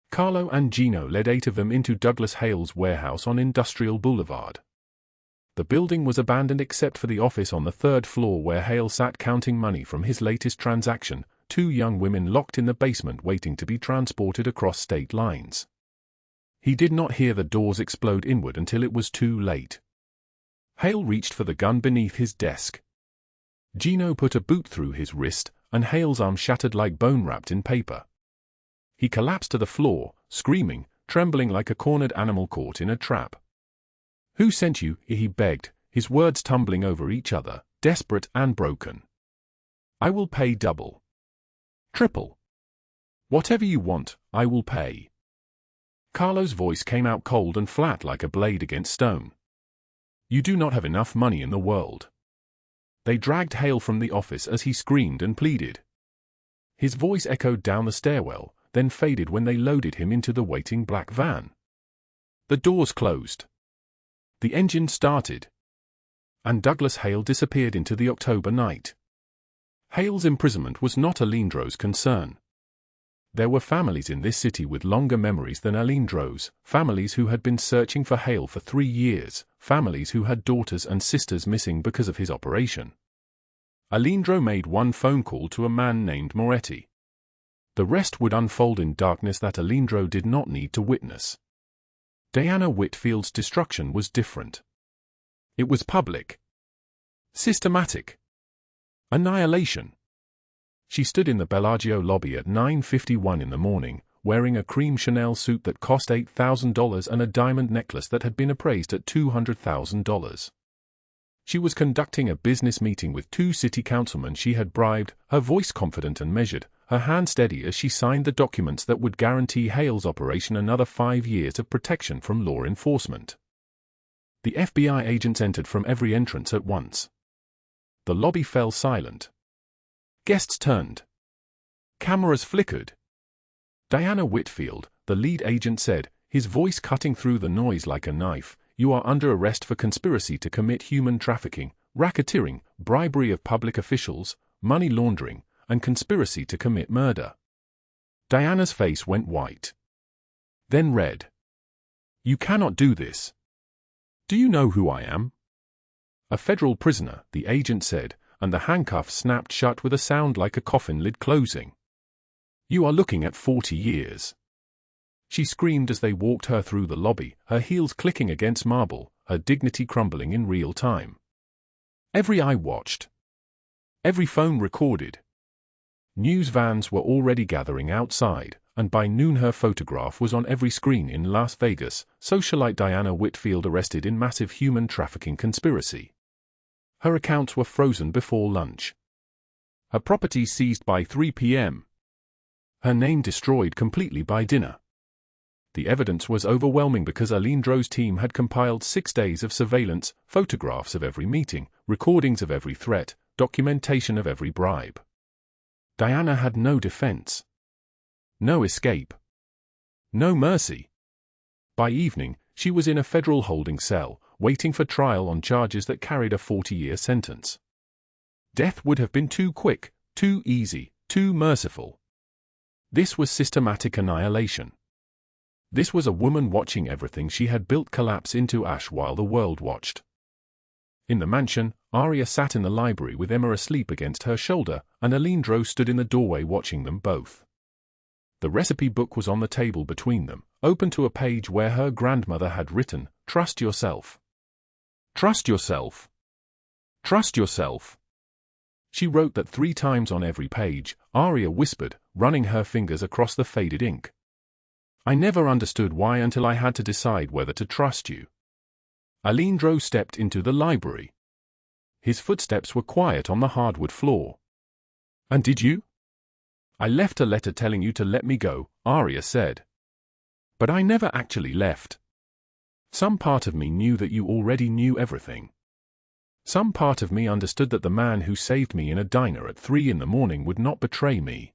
Carlo and Gino led 8 of them into Douglas Hale's warehouse on Industrial Boulevard. The building was abandoned except for the office on the 3rd floor where Hale sat counting money from his latest transaction, 2 young women locked in the basement waiting to be transported across state lines. He did not hear the doors explode inward until it was too late. Hale reached for the gun beneath his desk. Gino put a boot through his wrist, and Hale's arm shattered like bone wrapped in paper. He collapsed to the floor, screaming, trembling like a cornered animal caught in a trap. "Who sent you?" he begged, his words tumbling over each other, desperate and broken. "I will pay double. Triple. Whatever you want, I will pay." Carlo's voice came out cold and flat like a blade against stone. "You do not have enough money in the world." They dragged Hale from the office as he screamed and pleaded. His voice echoed down the stairwell, then faded when they loaded him into the waiting black van. The doors closed. The engine started. And Douglas Hale disappeared into the October night. Hale's imprisonment was not Aleandro's concern. There were families in this city with longer memories than Aleandro's, families who had been searching for Hale for 3 years, families who had daughters and sisters missing because of his operation. Aleandro made one phone call to a man named Moretti. The rest would unfold in darkness that Aleandro did not need to witness. Diana Whitfield's destruction was different. It was public. Systematic. Annihilation. She stood in the Bellagio lobby at 9:51 in the morning, wearing a cream Chanel suit that cost $8,000 and a diamond necklace that had been appraised at $200,000. She was conducting a business meeting with 2 city councilmen she had bribed, her voice confident and measured, her hand steady as she signed the documents that would guarantee Hale's operation another 5 years of protection from law enforcement. The FBI agents entered from every entrance at once. The lobby fell silent. Guests turned. Cameras flickered. Diana Whitfield, the lead agent said, his voice cutting through the noise like a knife. "You are under arrest for conspiracy to commit human trafficking, racketeering, bribery of public officials, money laundering, and conspiracy to commit murder." Diana's face went white. Then red. "You cannot do this. Do you know who I am?" "A federal prisoner," the agent said, and the handcuffs snapped shut with a sound like a coffin lid closing. "You are looking at 40 years. She screamed as they walked her through the lobby, her heels clicking against marble, her dignity crumbling in real time. Every eye watched. Every phone recorded. News vans were already gathering outside, and by noon her photograph was on every screen in Las Vegas. Socialite Diana Whitfield arrested in massive human trafficking conspiracy. Her accounts were frozen before lunch. Her property seized by 3 p.m. Her name destroyed completely by dinner. The evidence was overwhelming because Aleandro's team had compiled 6 days of surveillance, photographs of every meeting, recordings of every threat, documentation of every bribe. Diana had no defense. No escape. No mercy. By evening, she was in a federal holding cell, waiting for trial on charges that carried a 40-year sentence. Death would have been too quick, too easy, too merciful. This was systematic annihilation. This was a woman watching everything she had built collapse into ash while the world watched. In the mansion, Aria sat in the library with Emma asleep against her shoulder, and Aleandro stood in the doorway watching them both. The recipe book was on the table between them, open to a page where her grandmother had written, "Trust yourself. Trust yourself. Trust yourself." She wrote that 3 times on every page, Aria whispered, running her fingers across the faded ink. "I never understood why until I had to decide whether to trust you." Aleandro stepped into the library. His footsteps were quiet on the hardwood floor. "And did you?" "I left a letter telling you to let me go," Aria said. "But I never actually left. Some part of me knew that you already knew everything. Some part of me understood that the man who saved me in a diner at 3 in the morning would not betray me."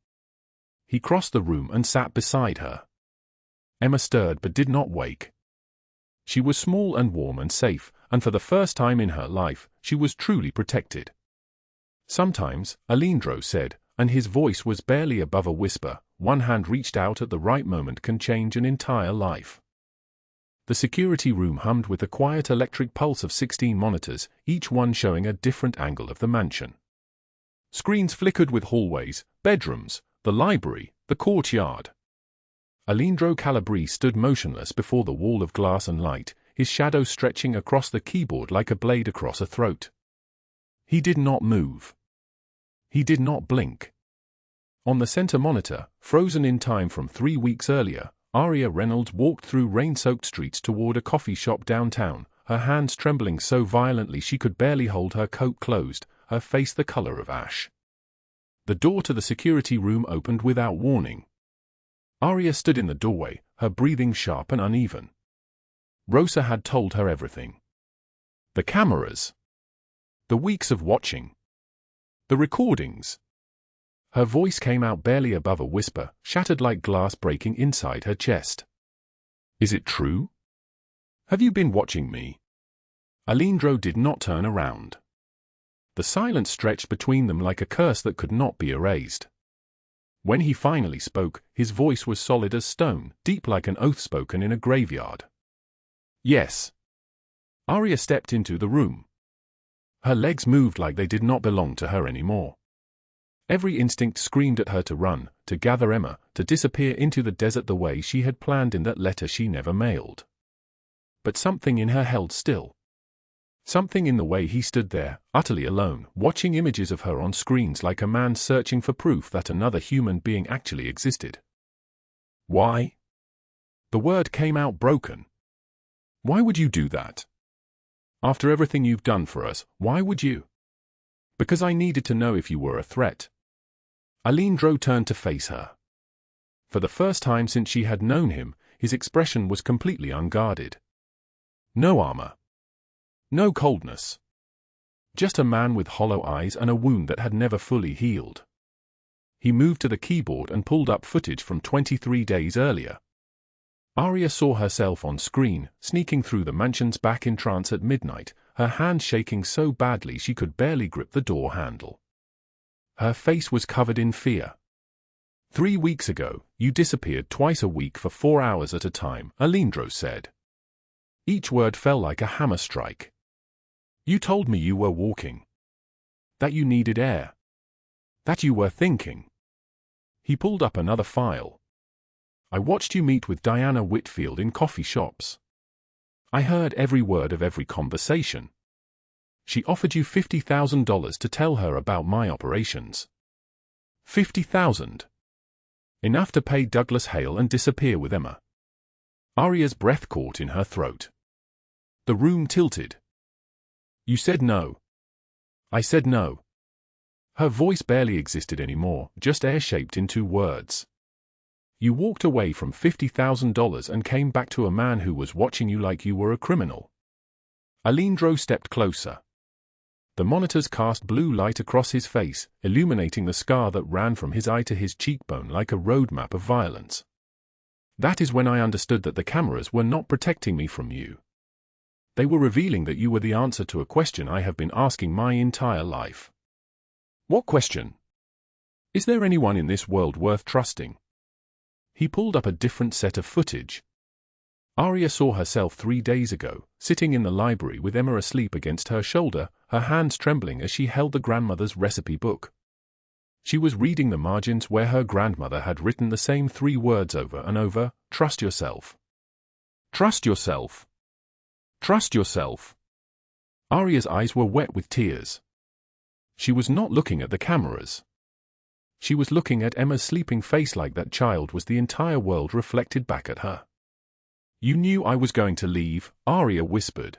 He crossed the room and sat beside her. Emma stirred but did not wake. She was small and warm and safe, and for the first time in her life, she was truly protected. "Sometimes," Aleandro said, and his voice was barely above a whisper, "one hand reached out at the right moment can change an entire life." The security room hummed with the quiet electric pulse of 16 monitors, each one showing a different angle of the mansion. Screens flickered with hallways, bedrooms, the library, the courtyard. Aleandro Calabrese stood motionless before the wall of glass and light, his shadow stretching across the keyboard like a blade across a throat. He did not move. He did not blink. On the center monitor, frozen in time from 3 weeks earlier, Aria Reynolds walked through rain-soaked streets toward a coffee shop downtown, her hands trembling so violently she could barely hold her coat closed, her face the color of ash. The door to the security room opened without warning. Aria stood in the doorway, her breathing sharp and uneven. Rosa had told her everything. The cameras. The weeks of watching. The recordings. Her voice came out barely above a whisper, shattered like glass breaking inside her chest. "Is it true? Have you been watching me?" Aleandro did not turn around. The silence stretched between them like a curse that could not be erased. When he finally spoke, his voice was solid as stone, deep like an oath spoken in a graveyard. "Yes." Aria stepped into the room. Her legs moved like they did not belong to her anymore. Every instinct screamed at her to run, to gather Emma, to disappear into the desert the way she had planned in that letter she never mailed. But something in her held still. Something in the way he stood there, utterly alone, watching images of her on screens like a man searching for proof that another human being actually existed. "Why?" The word came out broken. "Why would you do that? After everything you've done for us, why would you?" "Because I needed to know if you were a threat." Aleandro turned to face her. For the first time since she had known him, his expression was completely unguarded. No armor. No coldness. Just a man with hollow eyes and a wound that had never fully healed. He moved to the keyboard and pulled up footage from 23 days earlier. Aria saw herself on screen, sneaking through the mansion's back entrance at midnight, her hand shaking so badly she could barely grip the door handle. Her face was covered in fear. 3 weeks ago, you disappeared twice a week for 4 hours at a time, Aleandro said. Each word fell like a hammer strike. You told me you were walking. That you needed air. That you were thinking. He pulled up another file. I watched you meet with Diana Whitfield in coffee shops. I heard every word of every conversation. She offered you $50,000 to tell her about my operations. $50,000. Enough to pay Douglas Hale and disappear with Emma. Aria's breath caught in her throat. The room tilted. You said no. I said no. Her voice barely existed anymore, just air-shaped into words. You walked away from $50,000 and came back to a man who was watching you like you were a criminal. Aleandro stepped closer. The monitors cast blue light across his face, illuminating the scar that ran from his eye to his cheekbone like a roadmap of violence. That is when I understood that the cameras were not protecting me from you. They were revealing that you were the answer to a question I have been asking my entire life. What question? Is there anyone in this world worth trusting? He pulled up a different set of footage. Aria saw herself 3 days ago, sitting in the library with Emma asleep against her shoulder, her hands trembling as she held the grandmother's recipe book. She was reading the margins where her grandmother had written the same 3 words over and over: trust yourself. Trust yourself. Trust yourself. Aria's eyes were wet with tears. She was not looking at the cameras. She was looking at Emma's sleeping face like that child was the entire world reflected back at her. You knew I was going to leave, Aria whispered.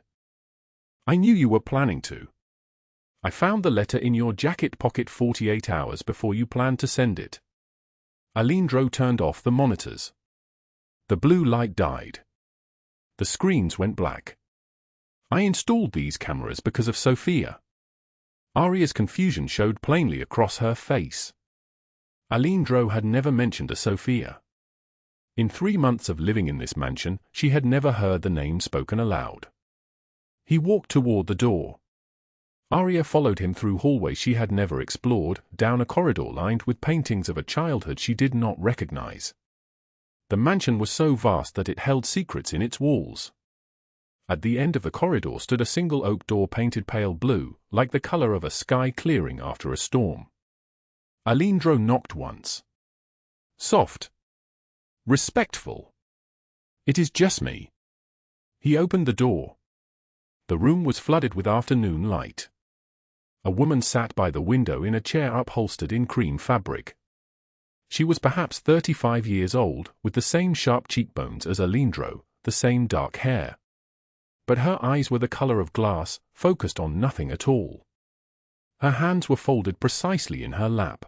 I knew you were planning to. I found the letter in your jacket pocket 48 hours before you planned to send it. Aleandro turned off the monitors. The blue light died. The screens went black. I installed these cameras because of Sophia. Aria's confusion showed plainly across her face. Aleandro had never mentioned a Sophia. In 3 months of living in this mansion, she had never heard the name spoken aloud. He walked toward the door. Aria followed him through hallways she had never explored, down a corridor lined with paintings of a childhood she did not recognize. The mansion was so vast that it held secrets in its walls. At the end of the corridor stood a single oak door painted pale blue, like the color of a sky clearing after a storm. Aleandro knocked once. Soft. Respectful. It is just me. He opened the door. The room was flooded with afternoon light. A woman sat by the window in a chair upholstered in cream fabric. She was perhaps 35 years old, with the same sharp cheekbones as Aleandro, the same dark hair. But her eyes were the color of glass, focused on nothing at all. Her hands were folded precisely in her lap.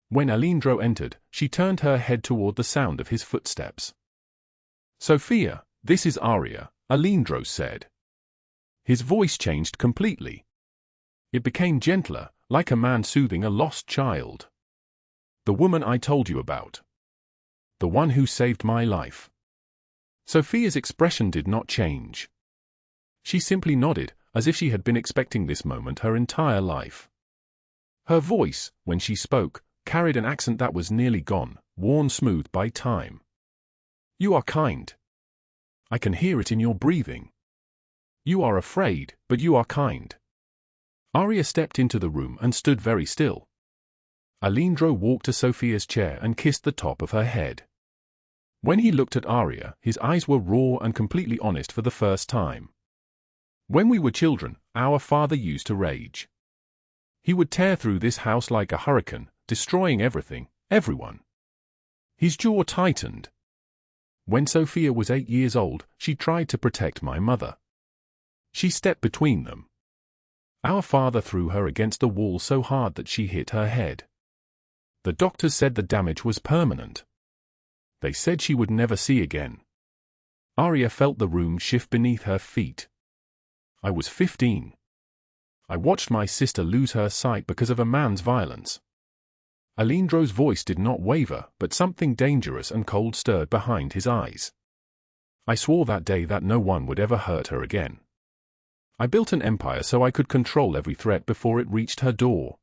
When Aleandro entered, she turned her head toward the sound of his footsteps. Sophia, this is Aria, Aleandro said. His voice changed completely. It became gentler, like a man soothing a lost child. The woman I told you about. The one who saved my life. Sophia's expression did not change. She simply nodded, as if she had been expecting this moment her entire life. Her voice, when she spoke, carried an accent that was nearly gone, worn smooth by time. You are kind. I can hear it in your breathing. You are afraid, but you are kind. Aria stepped into the room and stood very still. Aleandro walked to Sophia's chair and kissed the top of her head. When he looked at Aria, his eyes were raw and completely honest for the first time. When we were children, our father used to rage. He would tear through this house like a hurricane, destroying everything, everyone. His jaw tightened. When Sophia was 8 years old, she tried to protect my mother. She stepped between them. Our father threw her against the wall so hard that she hit her head. The doctors said the damage was permanent. They said she would never see again. Aria felt the room shift beneath her feet. I was 15. I watched my sister lose her sight because of a man's violence. Aleandro's voice did not waver, but something dangerous and cold stirred behind his eyes. I swore that day that no one would ever hurt her again. I built an empire so I could control every threat before it reached her door.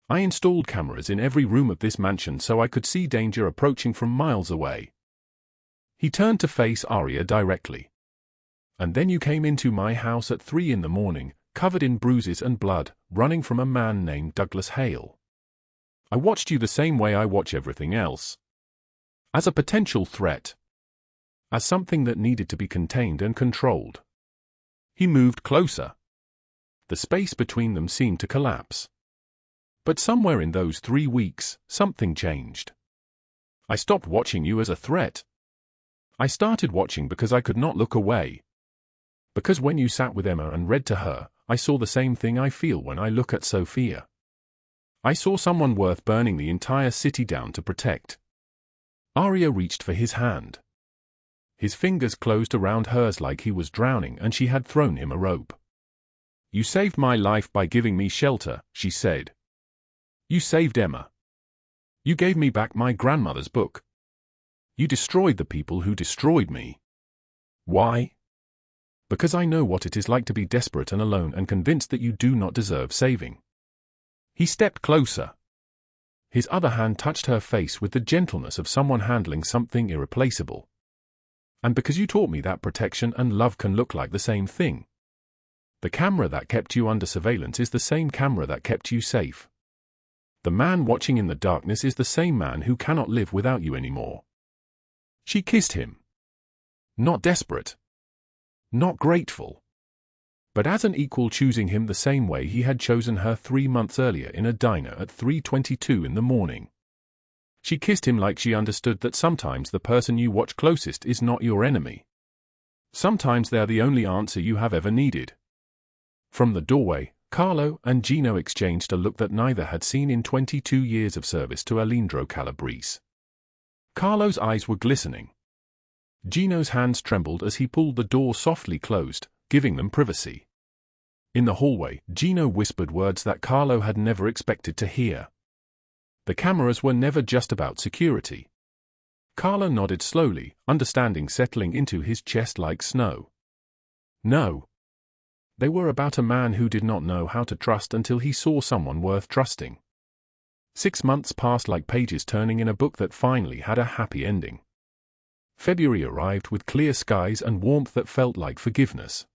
I installed cameras in every room of this mansion so I could see danger approaching from miles away. He turned to face Aria directly. And then you came into my house at 3 in the morning, covered in bruises and blood, running from a man named Douglas Hale. I watched you the same way I watch everything else. As a potential threat. As something that needed to be contained and controlled. He moved closer. The space between them seemed to collapse. But somewhere in those 3 weeks, something changed. I stopped watching you as a threat. I started watching because I could not look away. Because when you sat with Emma and read to her, I saw the same thing I feel when I look at Sophia. I saw someone worth burning the entire city down to protect. Aria reached for his hand. His fingers closed around hers like he was drowning and she had thrown him a rope. You saved my life by giving me shelter, she said. You saved Emma. You gave me back my grandmother's book. You destroyed the people who destroyed me. Why? Because I know what it is like to be desperate and alone and convinced that you do not deserve saving. He stepped closer. His other hand touched her face with the gentleness of someone handling something irreplaceable. And because you taught me that protection and love can look like the same thing. The camera that kept you under surveillance is the same camera that kept you safe. The man watching in the darkness is the same man who cannot live without you anymore. She kissed him. Not desperate. Not grateful. But as an equal, choosing him the same way he had chosen her 3 months earlier in a diner at 3:22 in the morning. She kissed him like she understood that sometimes the person you watch closest is not your enemy. Sometimes they're the only answer you have ever needed. From the doorway, Carlo and Gino exchanged a look that neither had seen in 22 years of service to Aleandro Calabrese. Carlo's eyes were glistening. Gino's hands trembled as he pulled the door softly closed, giving them privacy. In the hallway, Gino whispered words that Carlo had never expected to hear. The cameras were never just about security. Carlo nodded slowly, understanding settling into his chest like snow. No. They were about a man who did not know how to trust until he saw someone worth trusting. 6 months passed like pages turning in a book that finally had a happy ending. February arrived with clear skies and warmth that felt like forgiveness.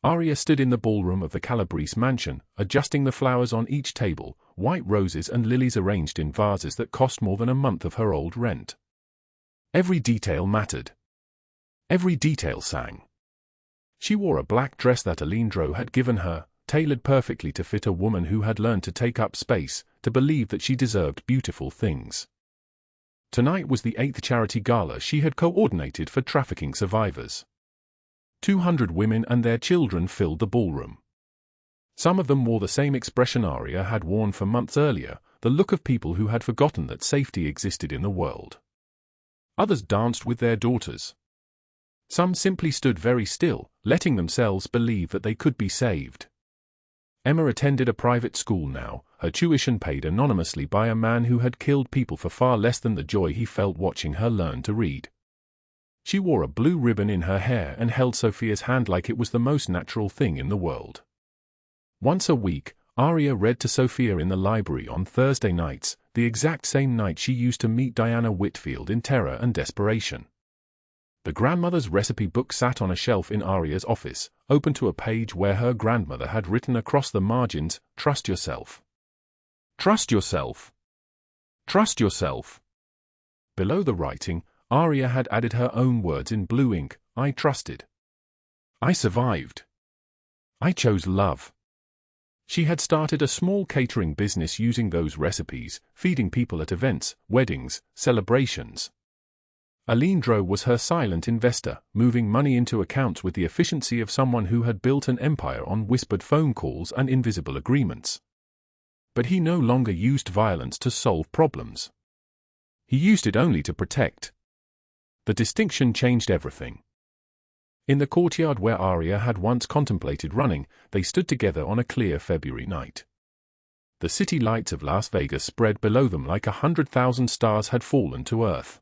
Aria stood in the ballroom of the Calabrese mansion, adjusting the flowers on each table, white roses and lilies arranged in vases that cost more than a month of her old rent. Every detail mattered. Every detail sang. She wore a black dress that Aleandro had given her, tailored perfectly to fit a woman who had learned to take up space, to believe that she deserved beautiful things. Tonight was the 8th charity gala she had coordinated for trafficking survivors. 200 women and their children filled the ballroom. Some of them wore the same expression Aria had worn for months earlier, the look of people who had forgotten that safety existed in the world. Others danced with their daughters. Some simply stood very still, letting themselves believe that they could be saved. Emma attended a private school now, her tuition paid anonymously by a man who had killed people for far less than the joy he felt watching her learn to read. She wore a blue ribbon in her hair and held Sophia's hand like it was the most natural thing in the world. Once a week, Aria read to Sophia in the library on Thursday nights, the exact same night she used to meet Diana Whitfield in terror and desperation. The grandmother's recipe book sat on a shelf in Aria's office, open to a page where her grandmother had written across the margins, "Trust yourself. Trust yourself. Trust yourself." Below the writing, Aria had added her own words in blue ink, "I trusted. I survived. I chose love." She had started a small catering business using those recipes, feeding people at events, weddings, celebrations. Aleandro was her silent investor, moving money into accounts with the efficiency of someone who had built an empire on whispered phone calls and invisible agreements. But he no longer used violence to solve problems. He used it only to protect. The distinction changed everything. In the courtyard where Aria had once contemplated running, they stood together on a clear February night. The city lights of Las Vegas spread below them like 100,000 stars had fallen to earth.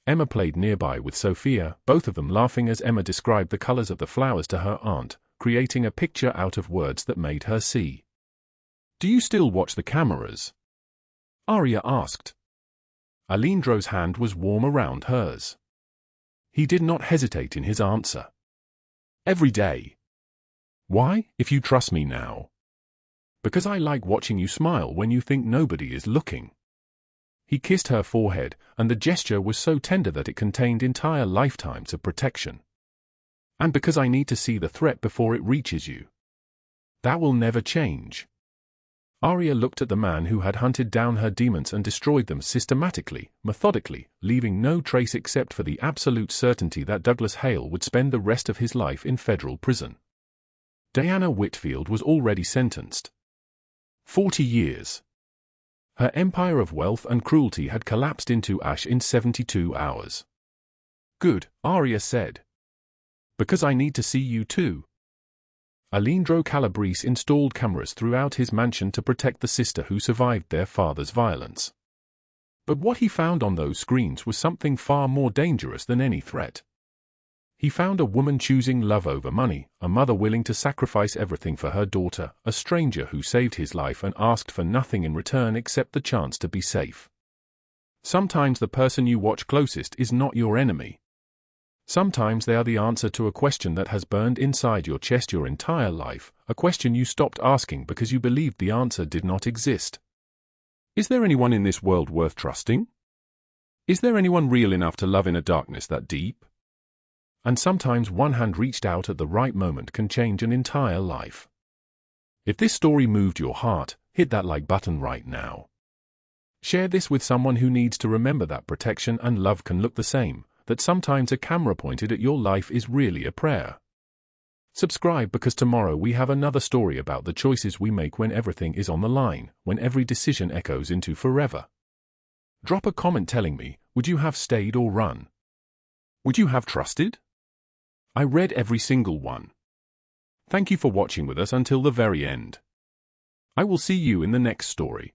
Emma played nearby with Sophia, both of them laughing as Emma described the colors of the flowers to her aunt, creating a picture out of words that made her see. "Do you still watch the cameras?" Aria asked. Aleandro's hand was warm around hers. He did not hesitate in his answer. "Every day." "Why, if you trust me now?" "Because I like watching you smile when you think nobody is looking." He kissed her forehead, and the gesture was so tender that it contained entire lifetimes of protection. "And because I need to see the threat before it reaches you." "That will never change." Aria looked at the man who had hunted down her demons and destroyed them systematically, methodically, leaving no trace except for the absolute certainty that Douglas Hale would spend the rest of his life in federal prison. Diana Whitfield was already sentenced. 40 years. Her empire of wealth and cruelty had collapsed into ash in 72 hours. "Good," Aria said. "Because I need to see you too." Aleandro Calabrese installed cameras throughout his mansion to protect the sister who survived their father's violence. But what he found on those screens was something far more dangerous than any threat. He found a woman choosing love over money, a mother willing to sacrifice everything for her daughter, a stranger who saved his life and asked for nothing in return except the chance to be safe. Sometimes the person you watch closest is not your enemy. Sometimes they are the answer to a question that has burned inside your chest your entire life, a question you stopped asking because you believed the answer did not exist. Is there anyone in this world worth trusting? Is there anyone real enough to love in a darkness that deep? And sometimes one hand reached out at the right moment can change an entire life. If this story moved your heart, hit that like button right now. Share this with someone who needs to remember that protection and love can look the same, that sometimes a camera pointed at your life is really a prayer. Subscribe because tomorrow we have another story about the choices we make when everything is on the line, when every decision echoes into forever. Drop a comment telling me, would you have stayed or run? Would you have trusted? I read every single one. Thank you for watching with us until the very end. I will see you in the next story.